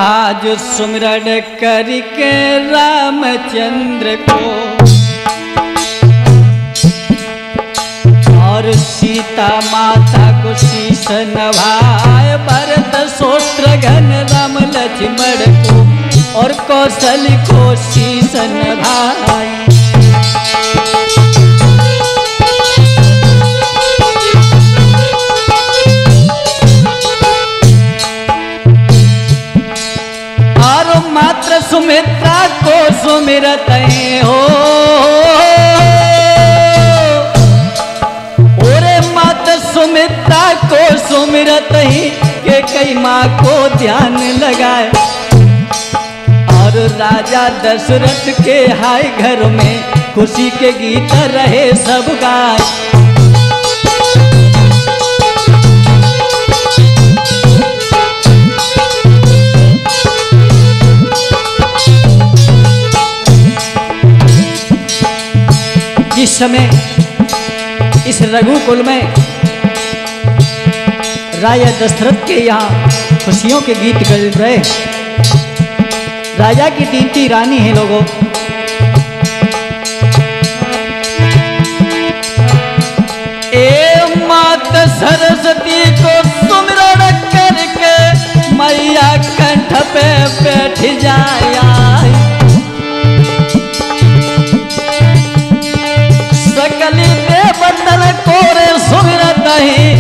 आज सुमिरन करके रामचंद्र को और सीता माता को शीश नभाए, भरत शत्रुघ्न राम लक्ष्मण को और कौशल को शीश नभाए। मात्र सुमित्रा को सुमिरत हो, ओरे मात्र सुमित्रा को सुमिरत ही के कई माँ को ध्यान लगाए। और राजा दशरथ के हाय घर में खुशी के गीत रहे सब गाए। जिस समय इस रघुकुल में राजा दशरथ के यहाँ खुशियों के गीत गल रहे। राजा की 3 रानी हैं लोगों। ए मात सरस्वती को सुमिरन करके मैया कंठ पे बैठ जाया। सकली देवतन कोरे सुमिरत ही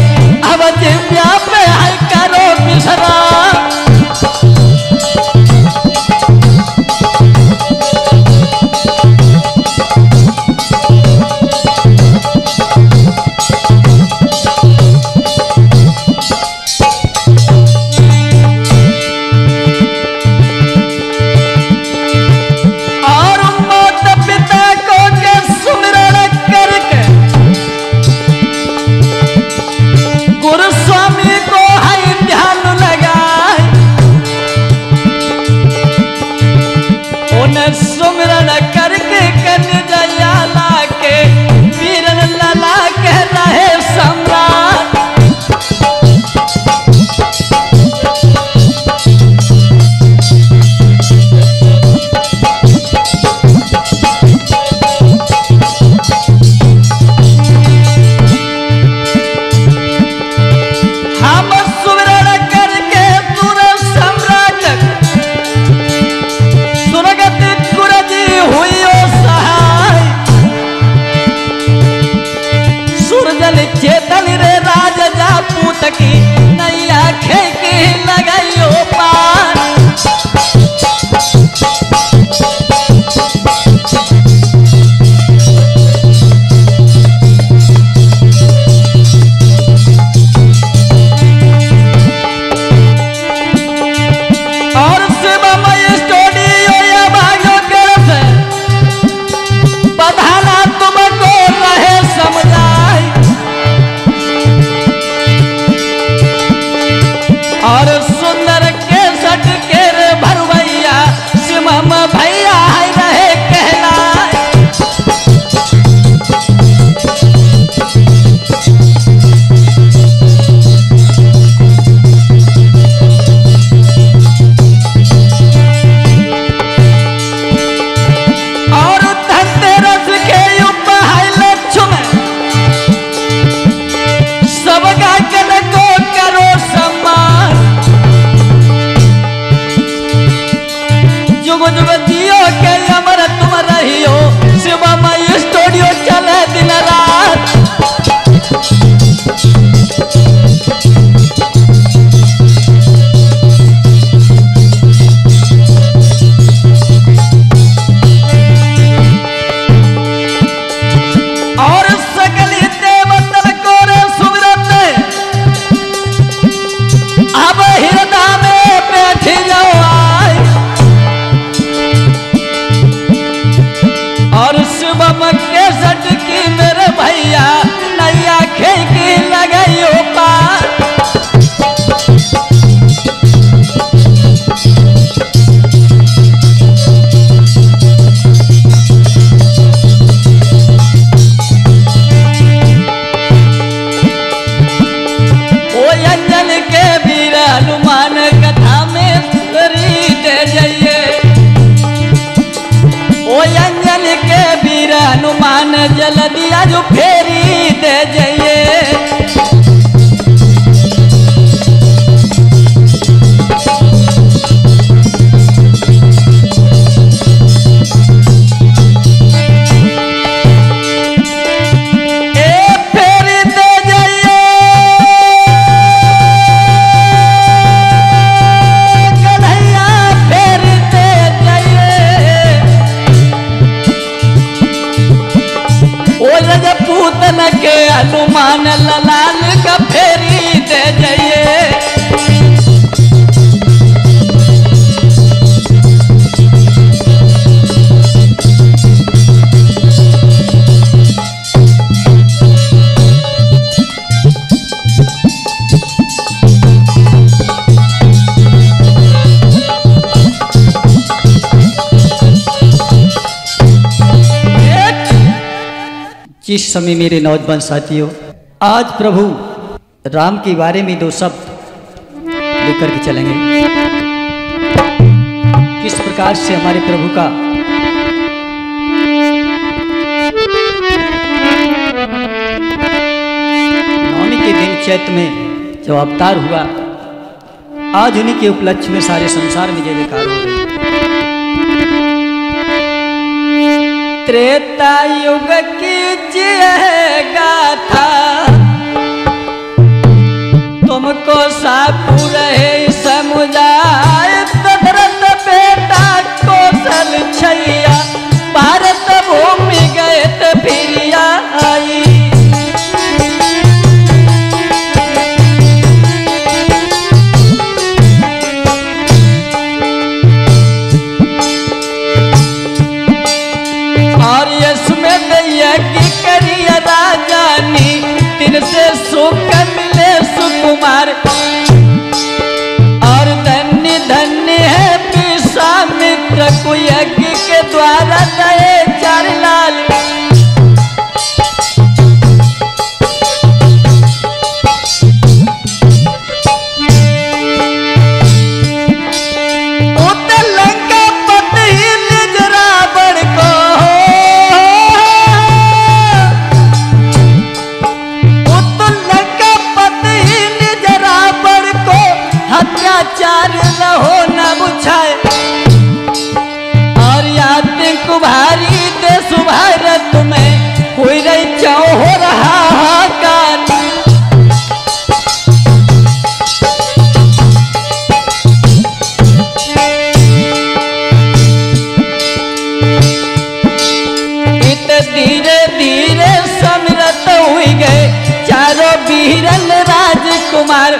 अब दिव्या पे है करो मिश्रा। सुमिरन करके कन्हैया लाके वीरन लला कह रहे सम्राट। हम सुमिरन करके तुरंत सम्राट हुई ओ सहाय। सूरजल चेतन रे राजा पूत की नैया खेकी लगाई ओ पार। और शिवमय स्टूडियो या भाग्यो बधाना तुमको रहे समझाए। और सुंदर के सट के रे भरवैया सिमम भैया रहे कहलाए। और धनतेरस के उपहार लक्ष्मण सब गायकन को करो सम्मान। जुग जुग जियो के अमर तुम रहियो, शिवमय स्टूडियो चले दिन रात। और सकली देवतन को रे सुमिरत अब हृदय में बैठ जाओ आए। हनुमान जल्दिया जो फेरी दे जाइए। पूतन के हनुमान ललाल का फेरी दे जाइए। जिस समय मेरे नौजवान साथियों आज प्रभु राम के बारे में दो शब्द लेकर के चलेंगे। किस प्रकार से हमारे प्रभु का नवमी के दिन चैत्र में जो अवतार हुआ, आज उन्हीं के उपलक्ष्य में सारे संसार में जय जयकार हो रही। त्रेता युग की गाथा तुमको सापुर है समुदाय। दशरथ बेटा कौशल छैया भारत भूमि गए तो फिर आई। और इसमें दैया की करिया राजानी दिन से सुख मिले सुकुमार। और धन्य धन्य है विश्वामित्र को यज्ञ के द्वारा दए चार लाल। भारी देश भारत में कोई रही चाओ हो रहा कान। इत धीरे धीरे समरत हुई गए चारों वीरन राजकुमार।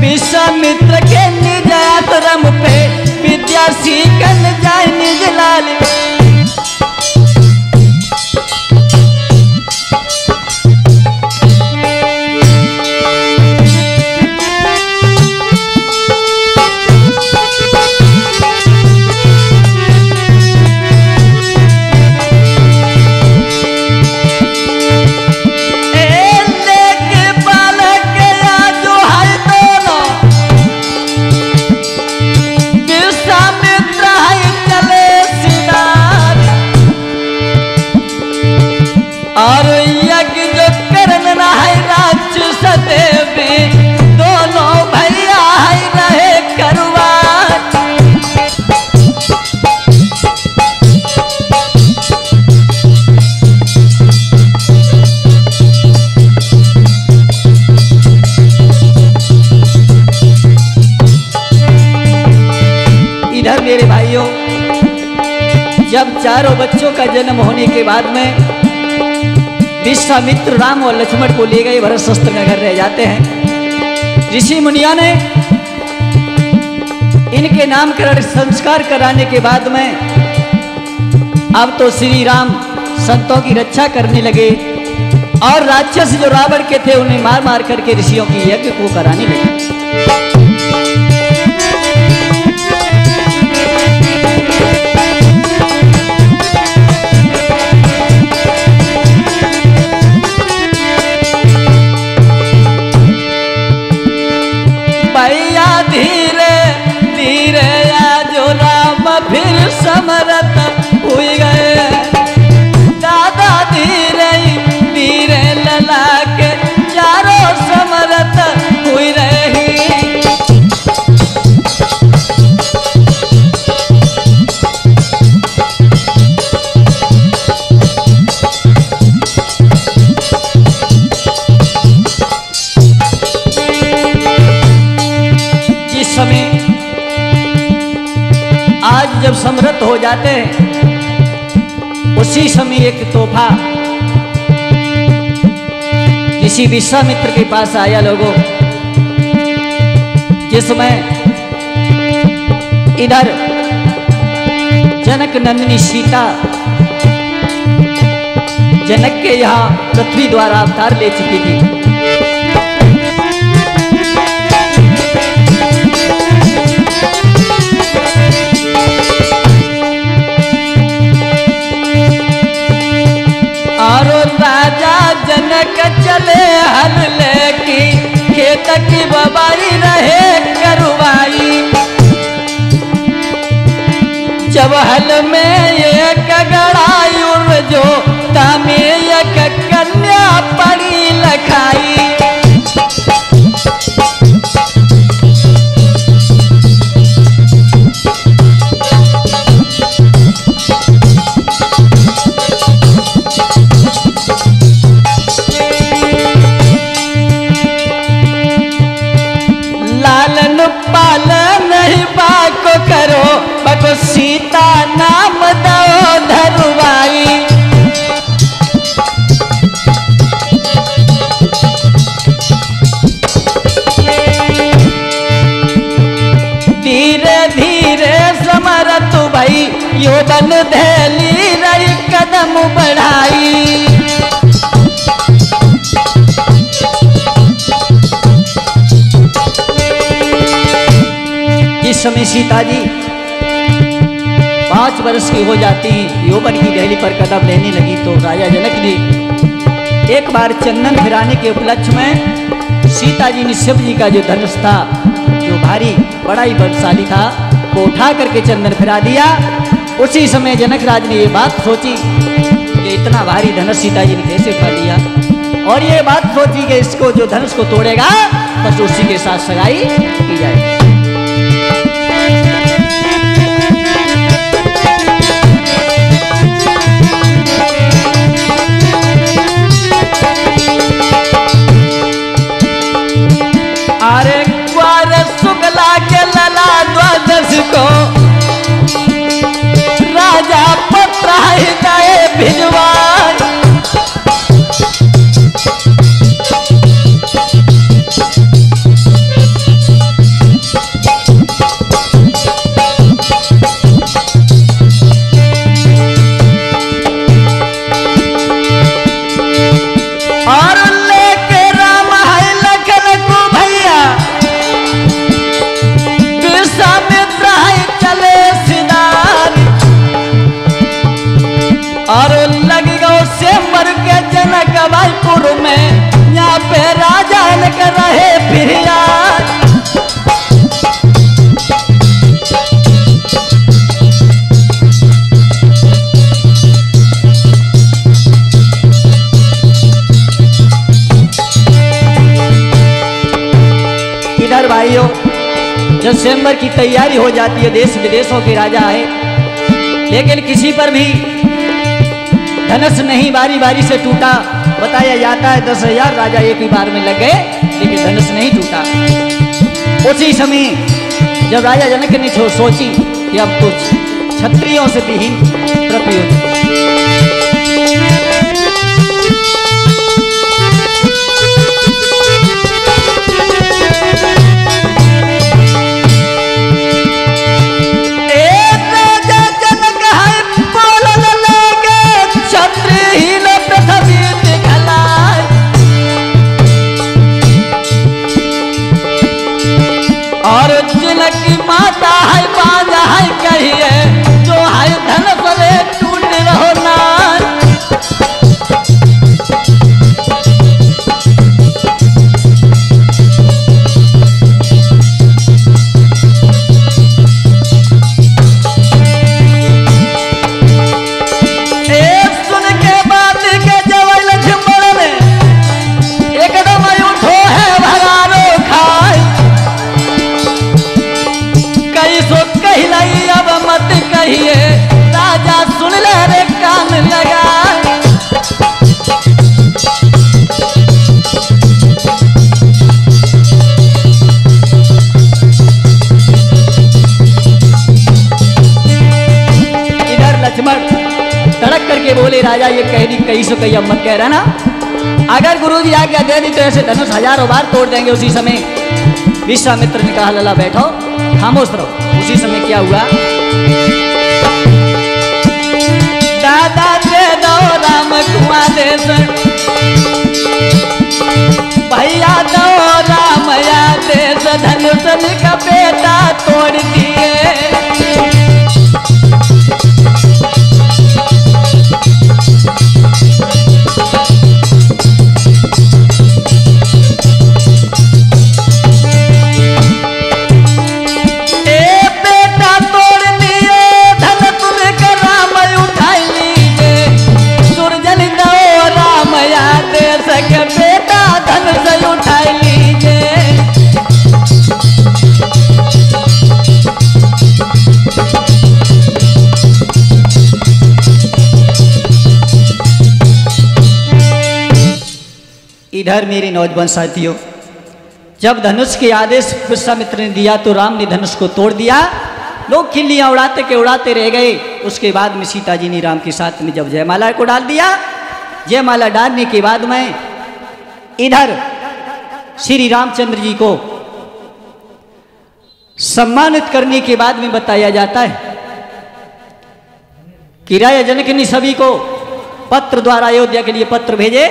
विश्वामित्र के निज आश्रम पे विद्या सीखन जाए निज लाल। और यज्ञ जो करन रहे राक्षस देवी दोनों भैया है रहे करवा। इधर मेरे भाइयों जब चारों बच्चों का जन्म होने के बाद में विश्वामित्र राम और लक्ष्मण को ले गए भरत शस्त्र का घर रह जाते हैं। ऋषि मुनिया ने इनके नामकरण संस्कार कराने के बाद में अब तो श्री राम संतों की रक्षा करने लगे और राक्षस जो रावण के थे उन्हें मार मार करके ऋषियों की यज्ञ को कराने लगे। धीरे धीरे आजो राम फिर समरत हुई गए। दादा धीरे आज जब समृद्ध हो जाते हैं, उसी समय एक तोहफा किसी विश्वामित्र के पास आया लोगों, जिसमें इधर जनक नंदिनी सीता जनक के यहाँ पृथ्वी द्वारा अवतार ले चुकी थी। और राजा जनक चले हल लेके खेत की बबाई रहे करवाई। जब हल में एक गड़ाई जो तामे एक कन्या पड़ी लखाई। लालन पालन नहीं बाको करो, बको सीता नाम दो धरवाई। धीरे धीरे समरत भई यौवन धैली रही कदम बढ़ाई। इस समय सीता जी 5 वर्ष की हो जाती, यौवन की दहली पर कदम लेने लगी, तो राजा जनक ने एक बार चंदन फिराने के उपलक्ष्य में सीता जी ने शिव जी का जो धनुष था, जो भारी बड़ा ही बलशाली था, वो उठा करके चंदन फिरा दिया। उसी समय जनक राज ने ये बात सोची कि इतना भारी धनुष सीता जी ने कैसे उठा लिया, और ये बात सोची कि इसको जो धनुष को तोड़ेगा बस उसी के साथ सगाई की जाएगी। अरे ग्वार शुक्ला के लला द्वादश को राजा पत्र हृदय भिजवाए। और लेके राम है लखन को भैया, विश्वामित्र है चले सिदार। और लग गो से मर के जनक भाईपुर में, यहाँ पे राजा लग रहे फिर यार। इधर भाइयों, जब स्वयंवर की तैयारी हो जाती है, देश विदेशों के राजा आए, लेकिन किसी पर भी धनुष नहीं बारी बारी से टूटा। बताया जाता है 10,000 राजा एक ही बार में लग गए, लेकिन धनुष नहीं टूटा। उसी समय जब राजा जनक ने सोची कि अब तो क्षत्रियों से विहीन पृथ्वी हो चुकी, और जिनकी माता है बाजा है कहिए, जो है धन सरे टूट रहो ना। सुन के बात के जवल झुमड़ में एकदम उठो है भगारो खाए। कई सो कहलाई अब मत कहिए, राजा सुन ले रे कान लगा। धड़क करके बोले राजा ये कह दी कहीं सो कहीं अब मत कह रहा ना, अगर गुरुजी आज्ञा दे दी तो ऐसे धनुष हजारों बार तोड़ देंगे। उसी समय विश्वामित्र ने कहा लला बैठो खामोश रहो। उसी समय क्या हुआ, दादा दे दो राम कुआं देश, भैया दो राम या देश, धनुष का बेटा तोड़ दिए। इधर मेरे नौजवान साथियों, जब धनुष के आदेश विश्वामित्र ने दिया तो राम ने धनुष को तोड़ दिया। लोग खिल्लियां उड़ाते के उड़ाते रह गए। उसके बाद में सीता जी ने राम के साथ में जब जयमाला को डाल दिया, जयमाला डालने के बाद में इधर श्री रामचंद्र जी को सम्मानित करने के बाद में बताया जाता है कि राजा जनक ने सभी को पत्र द्वारा अयोध्या के लिए पत्र भेजे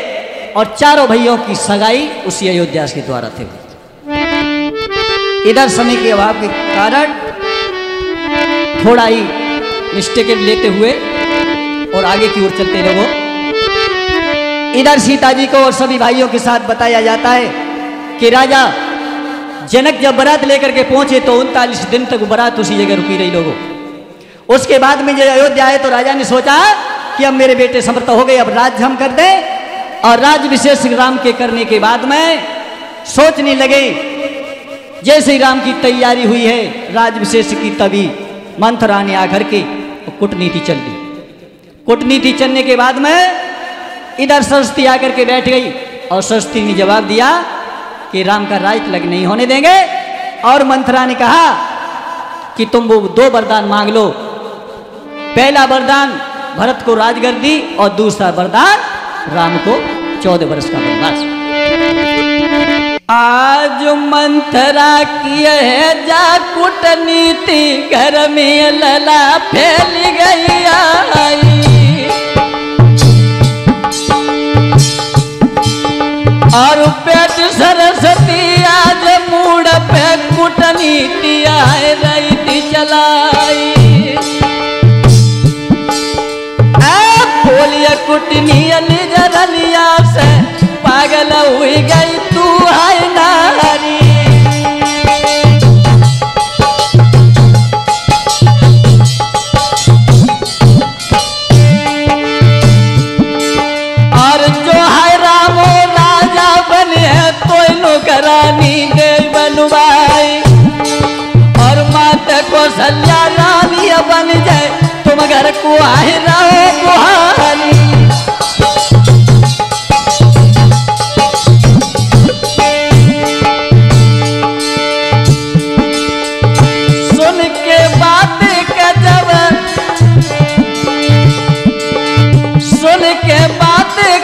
और चारों भाइयों की सगाई उसी अयोध्या के द्वारा थे। इधर समय के अभाव के कारण थोड़ा ही मिस्टेक लेते हुए और आगे की ओर चलते रहो। इधर सीता जी को और सभी भाइयों के साथ बताया जाता है कि राजा जनक जब बारात लेकर के पहुंचे तो 39 दिन तक बारात उसी जगह रुकी रही। लोगों उसके बाद में जब अयोध्या आए तो राजा ने सोचा कि अब मेरे बेटे समर्थ हो गए, अब राज्य हम कर दें। और राज विशेष राम के करने के बाद में सोचने लगे, जैसे ही राम की तैयारी हुई है राज विशेष की, तभी मंथरा ने आकर के कूटनीति चल दी। कूटनीति चलने के बाद में इधर सरस्वती आकर के बैठ गई और सरस्वती ने जवाब दिया कि राम का राज तिलक नहीं होने देंगे। और मंथरा ने कहा कि तुम वो 2 वरदान मांग लो। पहला वरदान भरत को राजगद्दी और दूसरा वरदान राम को 14 वर्ष का वनवास। आज मंथरा किए है जा कूटनीति, घर में लला फैल गई आई। और पेट सरस्वती आज मूड पे कूटनीति आए रही थी चलाई। बोलिए कुटनी जरलिया से पागल हुई गई तू है नारी। और जो है रामो राजा बने तो नौकरानी दे बनवाई। और माता को सल्या रानी बन जाए तुम घर को आए रहो बुहारी। सुन के बात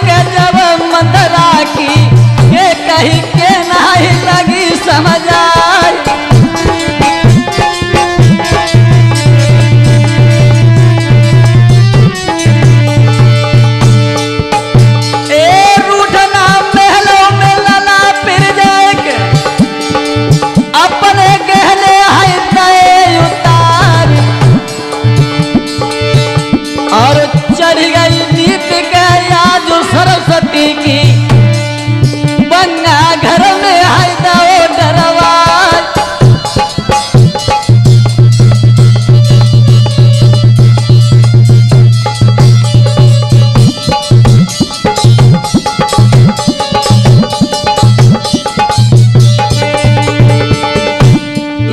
का जब मंथरा की के कहीं के नहीं लगी समझ आई। सरस्वती की बंगा घर में है दो डरवाज।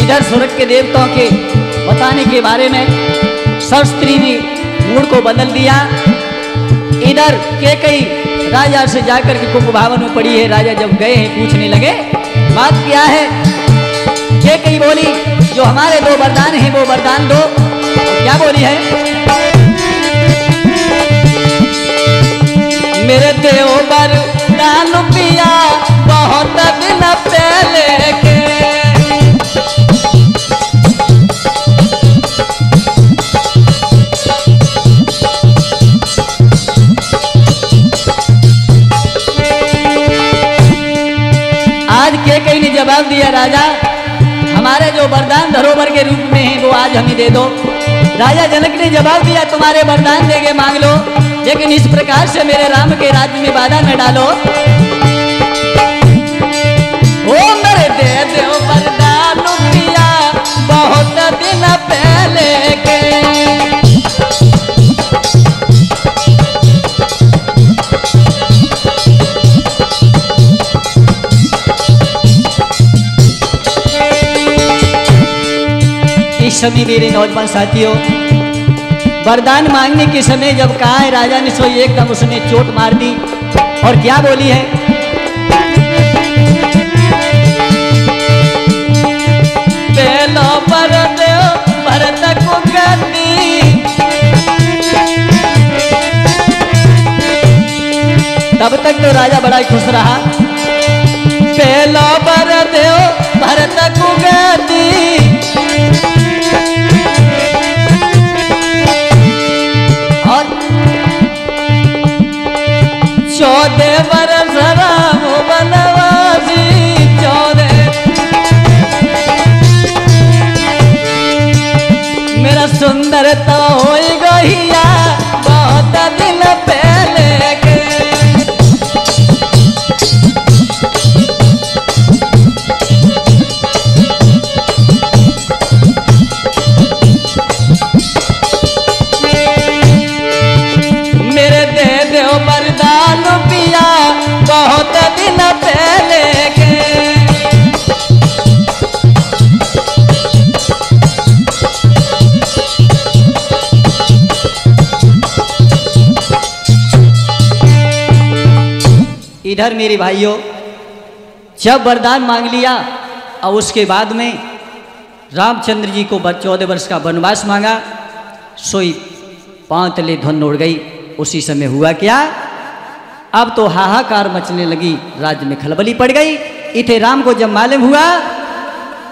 इधर स्वर्ग के देवताओं के बताने के बारे में सरस्वती ने मूड को बदल दिया। इधर केकई राजा से जाकर के कुंभ भवन में पड़ी है। राजा जब गए हैं पूछने लगे बात क्या है। केकई बोली जो हमारे 2 वरदान हैं वो वरदान दो। क्या बोली है, मेरे देव वरदान पिया बहुत दिन पहले के। आज कैकेयी ने जवाब दिया, राजा हमारे जो वरदान धरोहर के रूप में है वो आज हमें दे दो। राजा जनक ने जवाब दिया, तुम्हारे वरदान देंगे मांग लो, लेकिन इस प्रकार से मेरे राम के राज्य में बाधा न डालो। ओ मेरे दे दो वरदान पिया बहुत दिन पहले के। इस समय मेरे नौजवान साथियों, वरदान मांगने के समय जब कहा है राजा ने, सो एकदम उसने चोट मार दी और क्या बोली है, पहलो पर देव भरत को गति। तब तक तो राजा बड़ा ही खुश रहा, पहलो पर देव भरत को गति। चौदह बरस राम बनवासी, 14 मेरा सुंदर तो हो गया बहुत दिन पहले के। मेरे दे दो वरदान पिया बहुत दिन पहले के। इधर मेरे भाइयों, जब वरदान मांग लिया और उसके बाद में रामचंद्र जी को 14 वर्ष का वनवास मांगा, सोई 5 तले धन उड़ गई। उसी समय हुआ क्या, अब तो हाहाकार मचने लगी, राज्य में खलबली पड़ गई। इथे राम को जब मालूम हुआ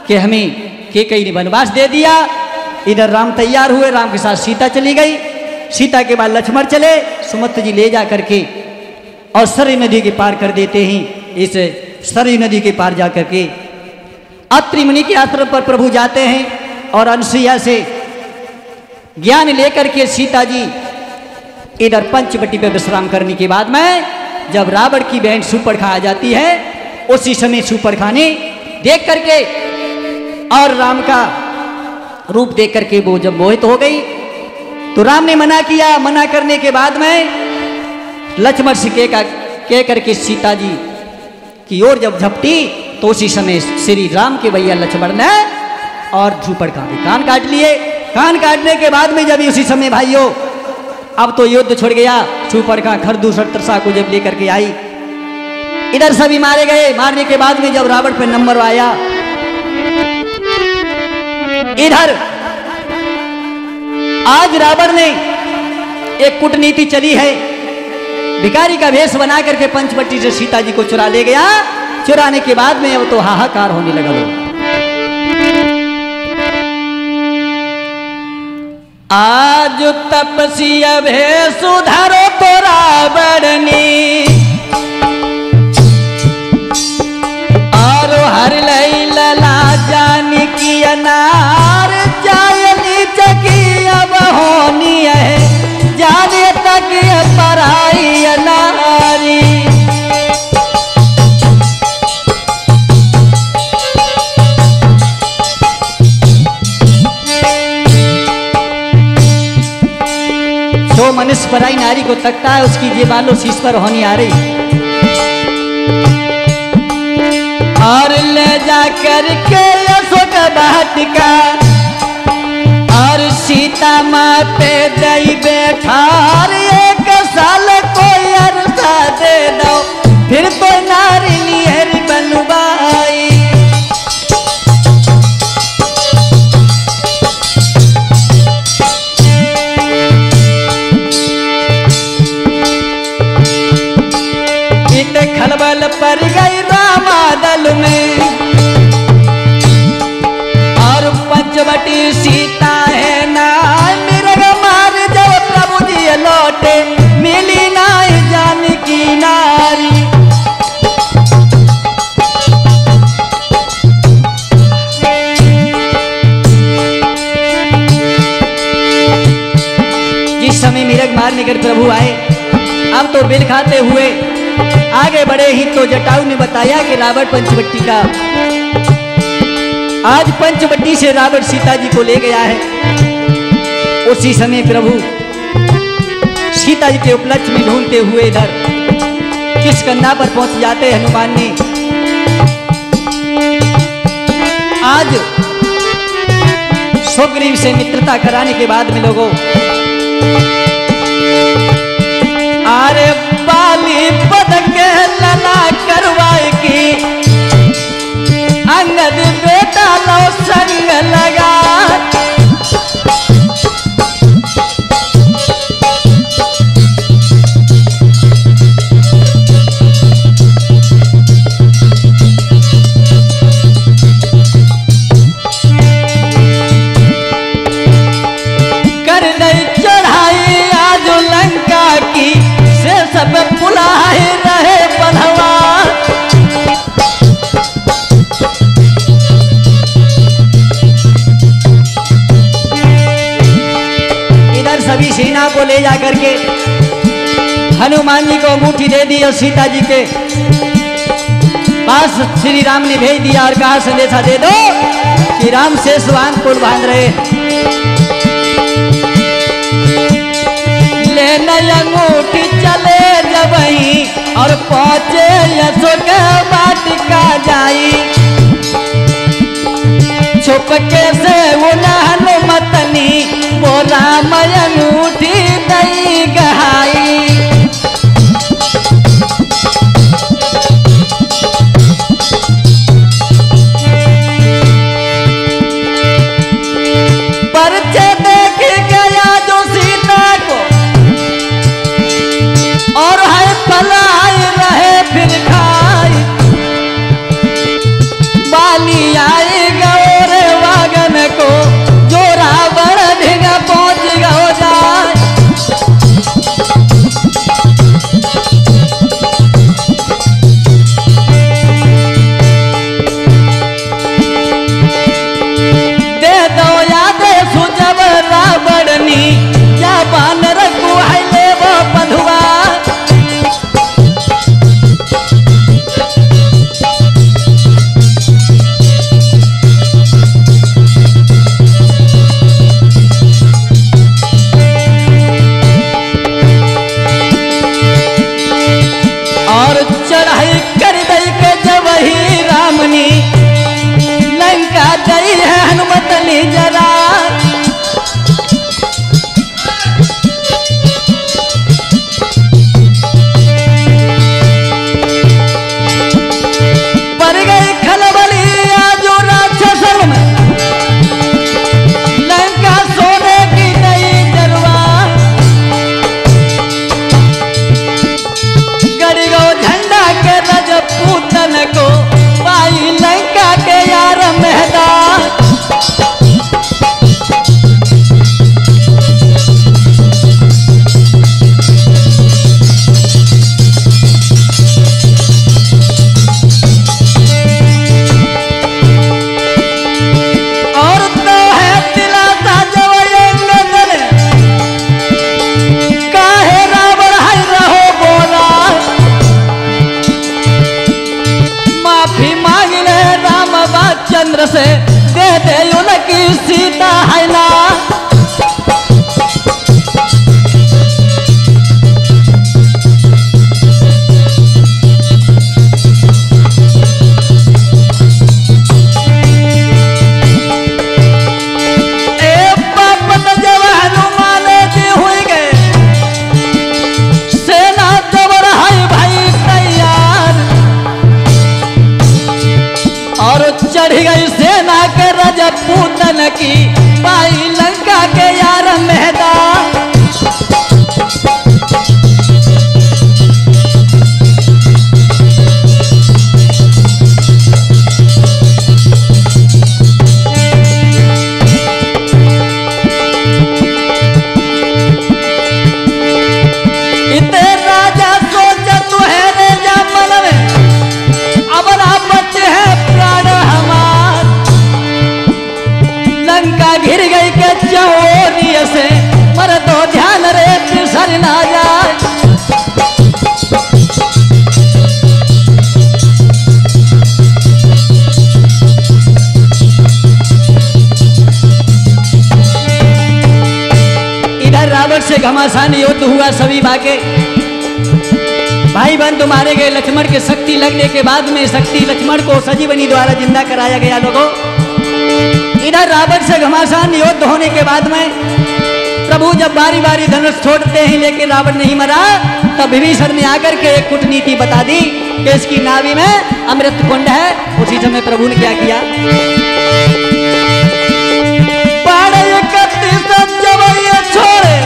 कि हमें कैकेयी ने वनवास दे दिया, इधर राम तैयार हुए, राम के साथ सीता चली गई। सीता के बाद लक्ष्मण चले, सुमंत जी ले जा करके और सरयू नदी के पार कर देते हैं। इस सरयू नदी के पार जा करके अत्रि मुनि के आश्रम पर प्रभु जाते हैं और अनुसुईया से ज्ञान लेकर के सीता जी इधर पंचवटी पे विश्राम करने के बाद में जब रावण की बहन शूर्पणखा आ जाती है, उसी समय शूर्पणखा ने देख करके और राम का रूप देख करके वो जब मोहित हो गई, तो राम ने मना किया। मना करने के बाद में लक्ष्मण से कह करके सीता जी की ओर जब झपटी, तो उसी समय श्री राम के भैया लक्ष्मण ने और शूर्पणखा के कान काट लिए। कान काटने के बाद में जब उसी समय भाइयों, अब तो युद्ध छोड़ गया। शूर्पणखा खरदूषण त्रसा को जब लेकर के आई, इधर सभी मारे गए। मारने के बाद में जब रावण पे नंबर आया, इधर आज रावण ने एक कूटनीति चली है, भिखारी का वेश बना करके पंचवटी से सीता जी को चुरा ले गया। चुराने के बाद में अब तो हाहाकार होने लगा। लोग आज तपस्या भेष सुधारो तो रावणी, और हर लई लला जानी की अनार जायनी चकी अब होनी है, जाने तक पराई अनारी। जो मनुष्य पराई नारी को तकता है, उसकी जीवालो शीश पर होनी आ रही। और ले जा करके अशोक वाटिका, और सीता माँ पे दई बैठार, 1 साल कोई अरसा दे दो, फिर तो नारी निहर बनवाई। पर गई रामादल में। और पंचवटी सीता है ना मिर्ग मार जब प्रभु जी लौटे, मिली ना जानकी नारी। जिस समय मिर्ग मारने कर प्रभु आए, अब तो बिल खाते हुए आगे बढ़े ही तो जटायु ने बताया कि रावण पंचवटी का, आज पंचवटी से रावण सीता जी को ले गया है। उसी समय प्रभु सीता जी के उपलक्ष्य में ढूंढते हुए इधर किष्किंधा पर पहुंच जाते हनुमान ने। आज सुग्रीव से मित्रता कराने के बाद में लोगों, अरे बाली पद के लला करवाए की, अंगद बेटा लो संग लगा। कर दई चढ़ाई आज लंका की, से सब बुलाए रहे बलवा। इधर सभी सेना को ले जाकर के हनुमान जी को अंगूठी दे दी और सीता जी के पास श्री राम ने भेज दिया और कहा संदेशा दे दो कि राम से सुहान पुल बांध रहे। लेने अंगूठी चले जब ही और पहुंचे यशोक वाटिका जाई। छुपके से उन्हें हनुमतनी वो राम अंगूठी दई गहाई। परचे देख गया जो सीता को, और है पलाए रहे फिर खाई। बाली आए गौर वागन को, जो रावण ढिंग पहुंच गो जाए। दे दो याद सुजब रावणनी, क्या बानर को है ले वो बंधुआ। और चढ़ाई कर दई के जब ही रामनी, लंका दई है हनुमतनी जरा। पर गई खलबली आजो राक्षसन में, लंका सोने की नई जरवा। गड़ी गो झंडा के रजपूतन को, पाई लंका के यार मैदान। और तो है दिलासा जब अंगद ने, काहे रावण है रहो बोला। माफी मांग ले राम चंद्र से, दे दे उनकी सीता है ना। ए बापत जब हनुमान जी हुई गए, सेना जबर है भाई तैयार। और चढ़ गई सेना के रजपूतन की, पाई लंका के यार मैदान। से घमासान युद्ध हुआ सभी बाके भाई बंधु तो मारे गए। लक्ष्मण के शक्ति लगने के बाद में शक्ति लक्ष्मण को संजीवनी द्वारा जिंदा कराया गया। लोगों इधर रावण से घमासान युद्ध होने के बाद में प्रभु जब बारी बारी धनुष छोड़ते हैं लेकिन रावण नहीं मरा, तब विभीषण ने आकर के एक कूटनीति बता दी कि इसकी नाभि में अमृत कुंड है। उसी समय प्रभु ने क्या किया, छोड़े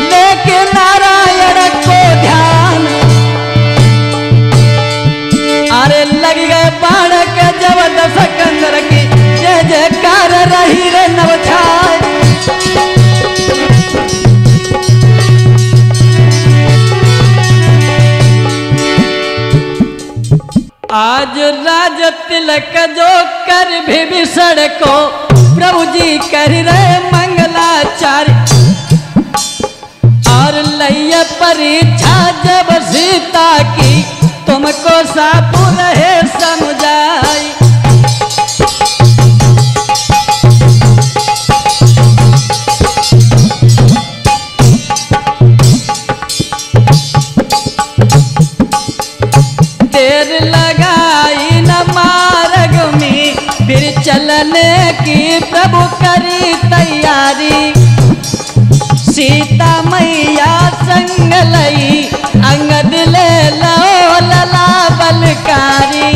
लेकिन नारायण को ध्यान, अरे लग गए बाण के जब दशकंदर की जय जयकार रही रे नवछाय। आज राज तिलक जो कर विभीषण को प्रभु जी कर रहे मंगलाचार्य, और लैया परीक्षा जब सीता की तुमको सापु रहे समझाई। देर लगाई न मार्ग में फिर चलने की प्रभु करी तैयारी, सीता मैया संग लई अंगद ले लो लला बलकारी।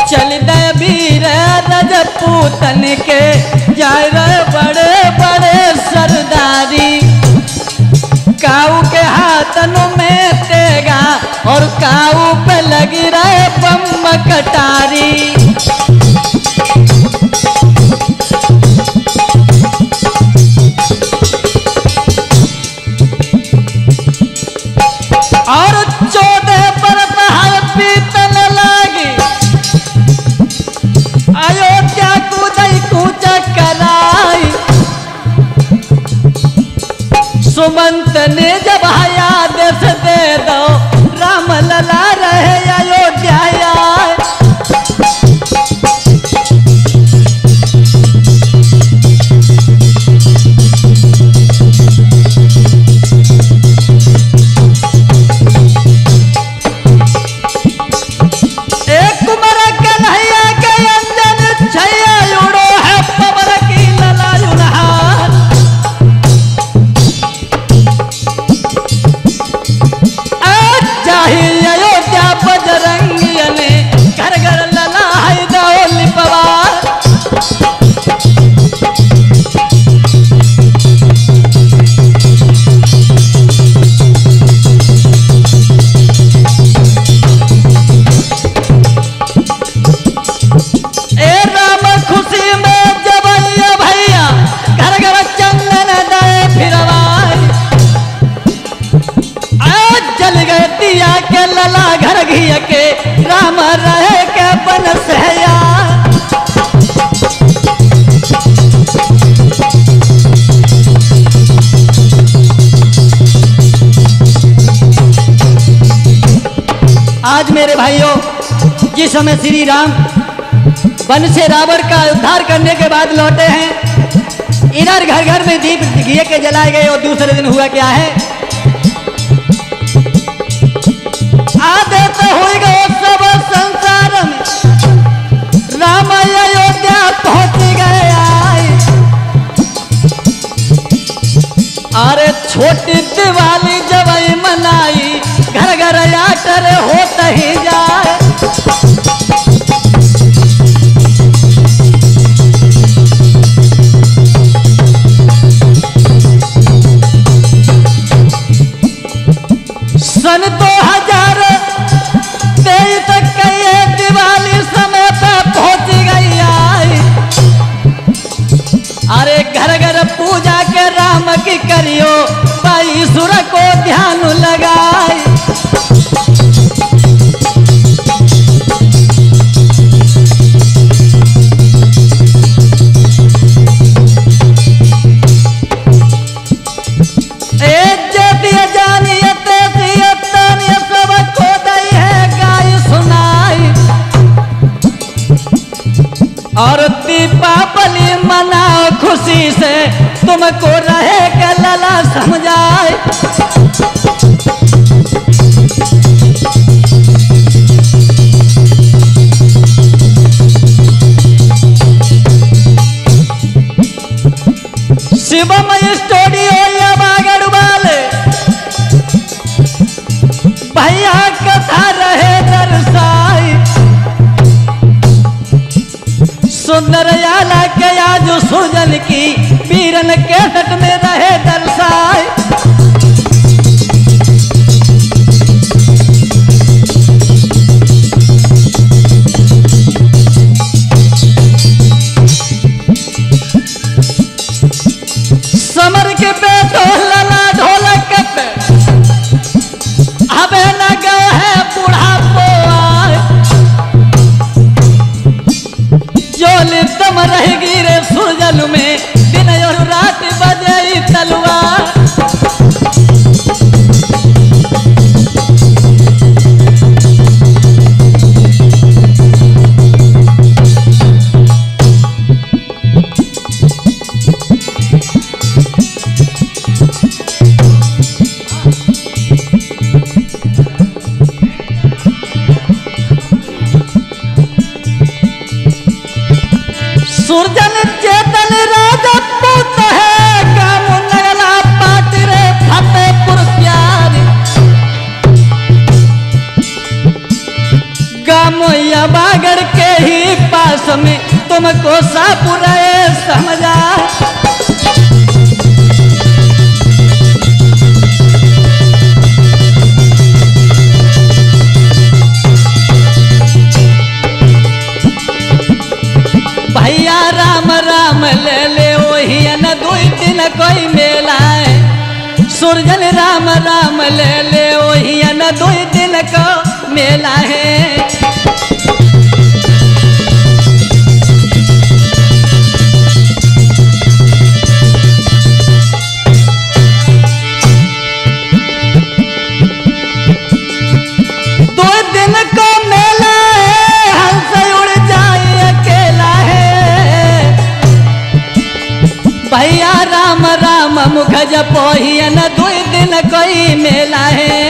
चल दे वीर रजपूतन के जाय रे बड़े बड़े सरदारी, काऊ के हाथों में तेगा और काऊ पे लगी रहे बम कटारी। और 14 बरस हर पीतल लागी, अयोध्या कूदई कूच कराई। सुमंत ने जब आदेश दे दो राम लला रहे अयोध्या आए। एक कुमार कन्हैया के अंजन छैया उड़ो है पवन की लला उन्हार। अयोध्या बजरंगिया ने घर घर लला है दौल पवार। ए राम खुशी में जब भैया घर घर चंदन दे फिरवाई। जल गए दिया के लला घर घिया के राम रहे के बन सहया। आज मेरे भाइयों जिस समय श्री राम वन से रावण का उद्धार करने के बाद लौटे हैं, इधर घर घर में दीप घिए के जलाए गए। और दूसरे दिन हुआ क्या है, आदे तो हो गए सब संसार में, राम अयोध्या पहुंच गए आए। अरे छोटी दिवाली जब मनाई घर घर आटर होता ही जाए। सन 2023 तक ये दिवाली समय पे पहुंच गई आई। अरे घर घर पूजा के राम की करियो भाई सुर को ध्यान लगाए। जानिए सब को दई और दीपावली मनाओ खुशी से, तुमको रहेगा लला समझाए। शिवमय स्टूडियो या बागड़ वाले भैया कथा रहे दर्शाई, सुंदर याला के आज सुरजन की पीरन के हट में रहे दर्शाई। समर के पे ढोलना ढोलक पे अबे न गए है बुढ़ापो आए, जो लिप्तम रहेगी रे सुरजन में, दिन और रात बजे तलवार। सुरजन चेतन राजपूत है, काम नगला पाट रे फतेहपुर प्यार। गामोया बागड़ के ही पास में, तुमको सापुर समझा। भैया राम राम ले ले वही न दुई दिन कोई मेला है, सुरजन राम राम ले ले वही न दुई दिन को मेला है। दो दिन को मेला है, हंस उड़ जाए अकेला है। भैया राम राम मुख जपोही न दुई दिन कोई मेला है।